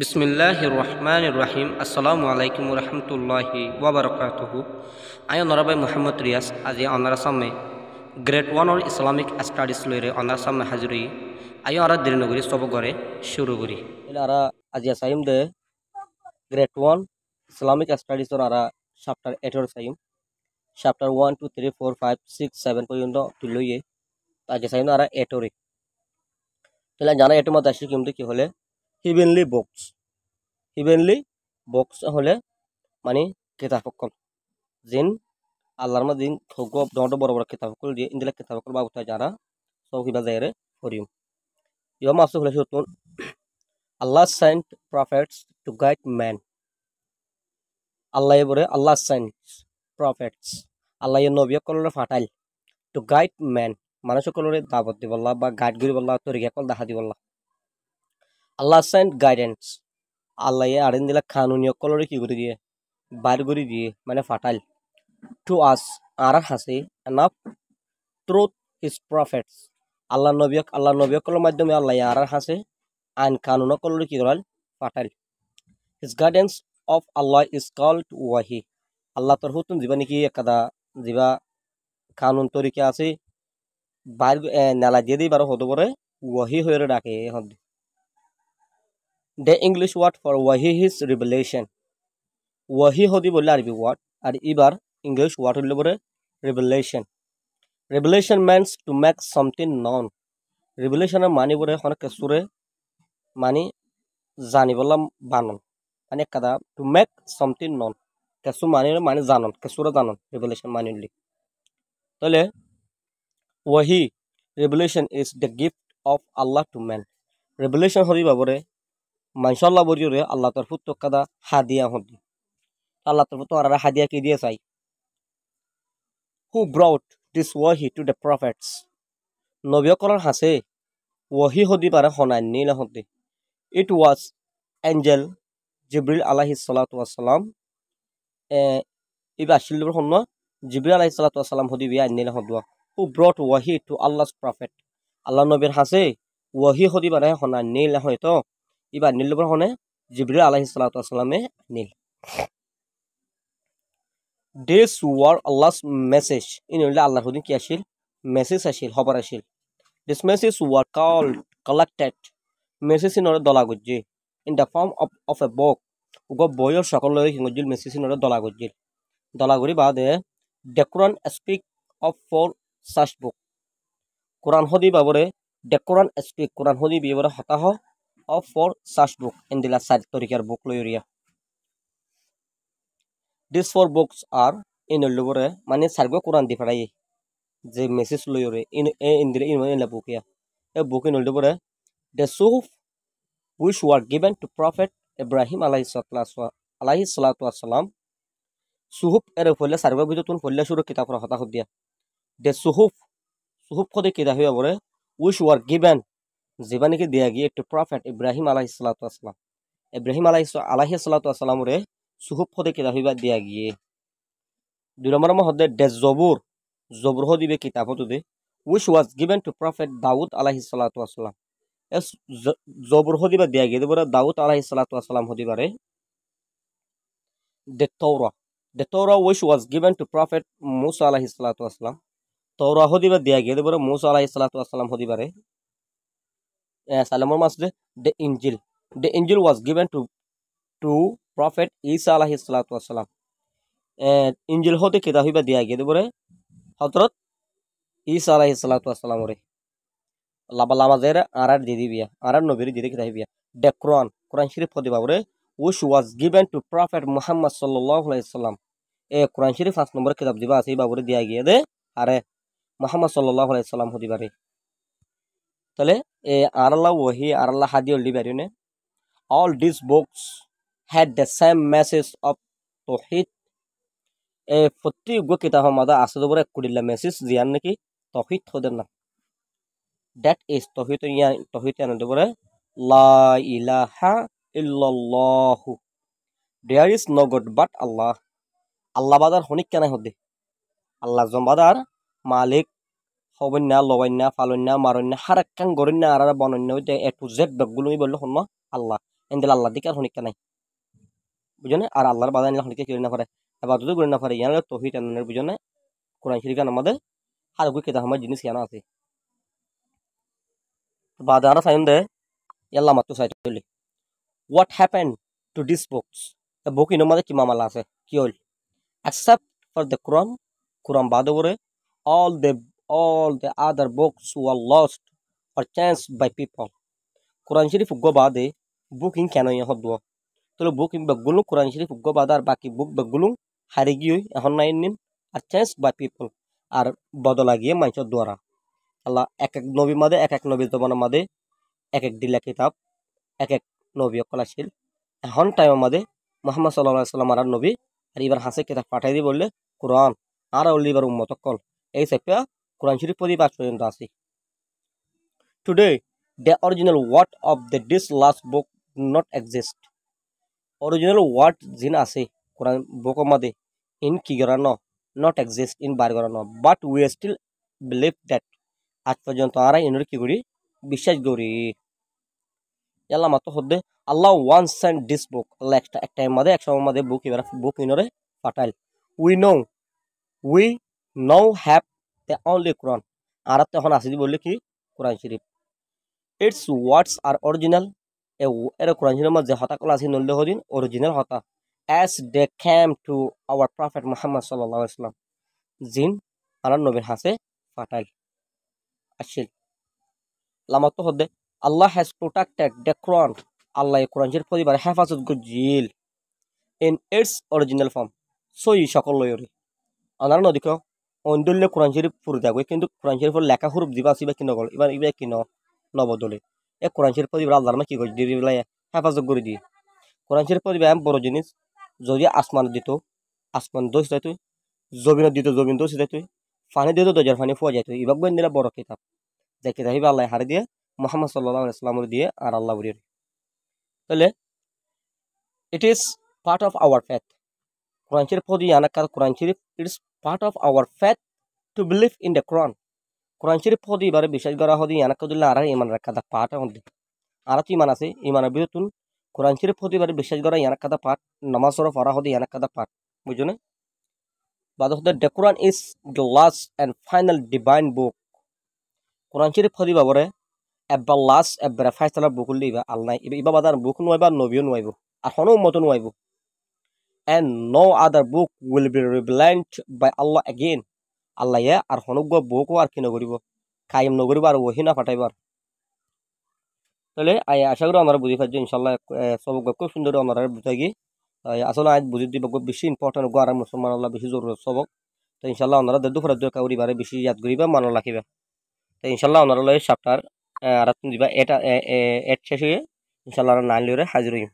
বিসমিল্লাহিৰ ৰহমানিৰ ৰহিম। আসসালামু আলাইকুম ৰহমতুল্লাহি ওয়াবাৰাকাতুহু। আই অনাৰাবাই মোহাম্মদ ৰিয়াজ আজি অনাৰা সামনে গ্ৰেড ওয়ানৰ ইসলামিক স্টাডিজ লইরে অনারা সামনে হাজির আই অনারা দেরিনগরী সব করে শুরু করি আরা আজি সাইম দে গ্রেড ওয়ান ইসলামিক স্টাডিজ আরা চ্যাপ্টার 8 সাইম চ্যাপ্টার 1 2 3 4 5 6 7 পর্যন্ত তুলইয়ে আজি সাইম আরা 8 রে তাহলে জানা এটার মধ্যে আসি কি হলে হিভেনলি বক্স হলে মানে কিতাবকল জিন আল্লাহর মধ্যে থগো দন্ড বড় বড় কিতাবকল দিয়ে ইন্দিলা কিতাবকল বাবুতা যারা সব হিবা যায়রে করিম ইয়া মাসু হলে শুতুন Allah sent prophets to guide man Allah বলে আল্লাহ সেন্ট প্রফেটস আল্লাহ নবী কলরে ফাটাইল টু গাইড ম্যান মানুষ কলরে দাবত দিবল্লাহ বা গাইড করি বল্লাহ তরিকা কল দেখা দিবল্লাহ আল্লাহ সেন্ট গাইডেন্স আল্লাহ আরেন দিলা কানুনীয় কলরে কি করে দিয়ে বাইর করে দিয়ে মানে ফাটাইল টু আস আর হাসে enough truth his prophets Allah নবী কলর মাধ্যমে আল্লাহ আর হাসে আইন কানুন কলরে কি করাল ফাটাইল his guidance of Allah is called wahi Allah তোর হুতুন দিবা নাকি একদা দিবা কানুন তরিকা আছে বাইর নালা দিয়ে দিই বারো হতে পারে ওয়াহি হয়ে ডাকে এখন The English word for wahi is revelation. Wahi hodi bolle Arabi word আর এবার English word হইলে বলে revelation. Revelation means to make something known. Revelation এর মানে বলে অনেক সুরে মানে জানি বললাম বানন মানে কাদা to make something known. কেসু মানে জানন কেসুরে জানন revelation মানে হইলে তাহলে wahi revelation is the gift of Allah to man. Revelation হদি বাবরে মানশাল্লাহ বরিরে আল্লাহ তোর ফুত কাদা হাদিয়া হদি আল্লাহ তোর ফুত আর হাদিয়া কি দিয়ে চাই হু ব্রাউট দিস ওয়াহি টু দ্য প্রফেটস নবীকরণ হাসে ওয়াহি হদি পারে হনাই নিলা হদি ইট ওয়াজ এঞ্জেল জিব্রিল আলাইহিস সালাতু ওয়াস সালাম ইবা আসিল হন জিব্রিল আলাইহিস সালাতু ওয়াস সালাম হদি বিয়া নিলা হদওয়া হু ব্রট ওয়াহি টু আল্লাহস প্রফেট আল্লাহ নবীর হাসে ওয়াহি হদি পারে হনাই নিলা হয়তো ইবা নীলবর হনে জিব্রিল আলাইহিস সালাতু ওয়াস সালামে নীল This were Allah's message. In Allah hudin ki ashil message ashil hobar ashil. This message were called collected. Message in order dola gujji in the form of a book. Ugo boyor সকল লই হিঙ্গজিল message in order dola gujji. Dola guri বাদে the Quran speak of four such book. Quran hodi babore the Quran speak Quran hodi bibore hata ho of four such book in the last torikar book loiria. These four books are in Lubore, Mani Sargo Quran different. The message lure in the book here. A book in Lubore, the Suhuf which were given to Prophet Ibrahim alayhi salatu wasalam. Suhuf erefole Sargo Bidutun for Lashur Kita for Hatahudia. The Suhuf Kode Kita which were given Zibaniki Diagi to Prophet Ibrahim alayhi salatu wasalam. Ibrahim alayhi salatu wasalam re সুহুপ হদে কিতাব হইবা দিয়া গিয়ে দুই নম্বর হদে দে জবুর হদিবে কিতাব হদে which was given to prophet Daud alayhi salatu wasalam es Zabur হদিবা দিয়া গিয়ে বলে দাউদ alayhi salatu wasalam হদিবারে the Torah which was given to prophet Musa alayhi salatu wasalam Torah হদিবা দিয়া গিয়ে বলে Musa alayhi salatu wasalam হদিবারে সালামর মাসদে the Injil was given to Prophet Isa alayhi salatu wasalam. Injil hote kita hiba dia gede bore Hazrat Isa alayhi salatu wasalam ore lama zera arar didi biya arar nobiri didi kita hiba the Quran Sharif hodi babore which was given to Prophet Muhammad sallallahu alaihi wasallam Quran Sharif 5 number kitab diba ase babore dia gede are Muhammad sallallahu alaihi wasallam hodi bare tale aralla wahi aralla hadi oldi barine all these books had the same message of Tawhid. Futti go kitab hamada asadobore kudilla message ziyan naki Tawhid hoderna. That is Tawhid anadobore La ilaha illallah. There is no God but Allah. Allah badar honik kana hode. Allah zombadar Malik hobinna lobainna falunna marunna harakkan gorinna arara bononna a to z bagulumi bollo honma Allah. এন্দেল Allah দিকে আর হনিকা নাই বুঝনে আর আল্লাহর বাধা নিলে হনিকে কিরে না পারে এবার যদি করে না পারে ইয়ান তৌহিদ আননের বুঝনে কোরআন শরীফ আমাদের হার গুই কেতা আমার জিনিস কেন আছে বাধা আর সাইন দে ইয়াল্লা মাত্র সাইড হইলি what happened to these books the book in আমাদের কি মামলা আছে কি হল except for the Quran বাদ করে all the other books were lost or changed by people কোরআন শরীফ গো বাদে বুকিং কেন ইয়া হদ্দ তাহলে বুকিং বেগুলো কোরআন শরীফ গো বাদ আর বাকি বুক বেগুলো হারে গিয়ে এখন নাই নিন আর চেঞ্জ বাই পিপল আর বদলা গিয়ে মানুষের দ্বারা আল্লাহ এক এক নবী মাদে এক এক নবীর জমানার মাদে এক এক দিলা কিতাব এক এক নবী কলাশীল এখন টাইমের মাদে মোহাম্মদ সাল্লাল্লাহু আলাইহি সাল্লাম আর নবী আর এবার হাসে কিতাব পাঠাই দিয়ে বললে কোরআন আর অলি এবার উম্মত কল এই সেপা কোরআন শরীফ পড়ি পাঁচ পর্যন্ত আছে today the original word of this last book not exist original word jin ase Quran book made in kigarano not exist in bargarano but we still believe that আজ পর্যন্ত আরা ইনর কি করি বিশ্বাস করি ইয়াল্লা মাত্র হদ্দে Allah once sent this book Allah একটা মধ্যে এক সময় মধ্যে বুক ইনরে পাঠাইল we know have the only Quran আর তখন আসি বললে কি কোরআন শরীফ its words are original এর কোরআন শরীফের মধ্যে হতা কলা আছে নল্লে হদিন original Hota as they came to our prophet Muhammad sallallahu alaihi wasallam জিন আনার নবীর হাসে ফাটাইল আসিল লামাত হদে Allah has protected the Quran Allah কোরআন শরীফ পরিবার হেফাজত গজিল in its original form সই সকল লয়রি আনার নদীক অন্দুল্লে কোরআন শরীফ পুরো যাবে কিন্তু কোরআন শরীফের লেখা হুরুফ দিবা আসিবা কি নগল এবার ইবে কি নবদলে এ কোরআন শরীফ পরিবার আল্লাহর মা কি করে দিলাই হেফাজত করে দিয়ে কোরআন শরীফ পরিবার বড় জিনিস যদি আসমান দিত আসমান দোষ দিত জমিন দিত জমিন দোষ দিত পানি দিত দজার পানি ফুয়া যাইত ইবাক বইন দিলা বড় কিতাব যে কিতাব আল্লাহ হারে দিয়ে মুহাম্মদ সাল্লাল্লাহু আলাইহি ওয়াসাল্লাম দিয়ে আর আল্লাহ বলিয়ে তাহলে it is part of our faith Quran Sharif পড়ি আনাকার Quran Sharif it is part of our faith to believe in the Quran Sharif পড়ি বারে বিশ্বাস করা হদি আনাকা দিল্লা আর ইমান রাখা দা পার্ট হদি আর তো ইমান আছে ইমানের বিরতুন কোরআন শরীফ পড়ি বারে বিশ্বাস করা ইয়ানাকা দা পার্ট নামাজ পড়া হদি ইয়ানাকা দা পার্ট বুঝছো না বাদ হতে the Quran is the last and final divine book Quran Sharif পড়ি বাবরে এবার লাস্ট এবার ফাইসালা বুক লিবা আল্লাহ ইবা বাদার বুক নয়বা নবীও নয়ব আর হনো মত নয়ব and no other book will be revealed by Allah again Allah ya are হনুগ book আর কি নগরিব কায়েম নগরিব আর ওহি না ফাটাইবার তাহলে আশা করি আমরা বুঝি পাচ্ছি ইনশাআল্লাহ সব খুব সুন্দর আমরা বুঝাই গিয়ে আসলে আজ বুঝি দিব বেশি ইম্পর্টেন্ট গো আর মুসলমান আল্লাহ বেশি জরুরত সবক তো ইনশাআল্লাহ আমরা দুপুরের দরকার করিবারে বেশি ইয়াদ করিবা মানো রাখিবা তো ইনশাআল্লাহ আমরা লয় চ্যাপ্টার আর দিবা এটা এট শেষ হয়ে ইনশাআল্লাহ নাইন লরে হাজির হই